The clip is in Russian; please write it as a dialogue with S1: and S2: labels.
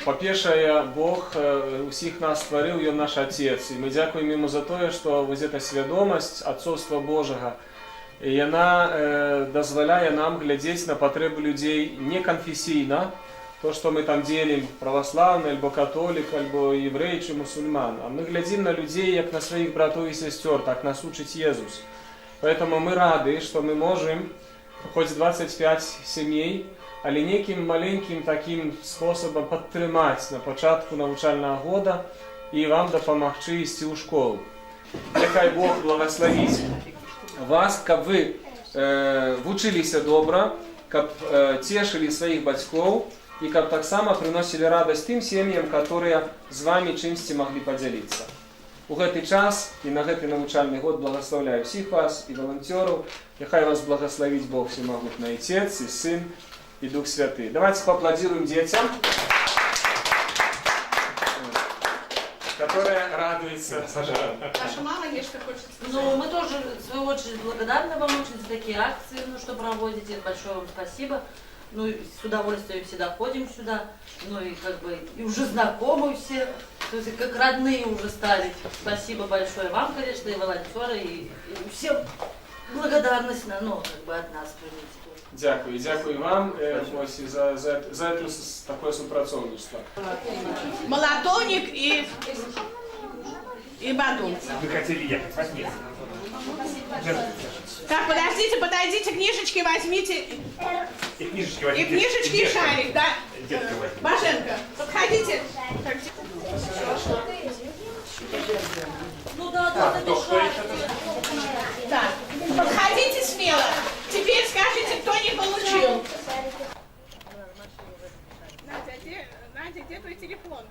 S1: Па-першае, Бог усіх нас стварыў, Ён наш Отец. І мы дзякуем Яму за тое, што вось эта свядомасць Отцовства Божага, і яна дазваляе нам глядзець на патрэбы людзей не канфесійна, то, што мы там дзелім праваслаўны, альбо католік, альбо еврей чи мусульман. А мы глядзім на людзей, як на сваіх братоў і сясцёр, так нас учыць Езус. Поэтому мы рады, што мы можем, хоць 25 сямей, але некім маленькім такім спосабам падтрымаць на пачатку навучальнага года і вам дапамагчы ісці ў школу. Няхай Бог благаславіць вас, каб вы вучыліся добра, каб цешылі сваіх бацькоў і каб таксама прыносілі радасць тым сем'ям, которые з вами чымсьці маглі падзяліцца. У гэты час і на гэты навучальны год благаслаўляю всіх вас і валанцёраў. Няхай вас благаславіць Бог Всемогутный Отец і Сын и Дух Святый. Давайте поаплодируем детям, которые радуются.
S2: Наша мама нечто хочет сказать.
S3: Ну, мы тоже, в свою очередь, благодарны вам очень за такие акции, что проводите. Большое вам спасибо. Ну, с удовольствием всегда ходим сюда. Ну, и как бы, и уже знакомы все. То есть, как родные уже стали. Спасибо большое вам, конечно, и волонтеры, и всем благодарность, ну, как бы от нас примите.
S1: Дякую. Дякую вам ось, за такое супрацоўніцтва.
S2: Молотовник и бадун.
S4: Вы хотели ехать, возьмите.
S2: Так, подойдите, книжечки возьмите.
S4: И книжечки возьмите.
S2: И книжечки, и шарик, да?
S4: Детка возьмите.
S2: Машенька, подходите.
S3: Ну да,
S2: Так, подходите смело. Теперь скажите, кто не получил. Надя, где твой телефон?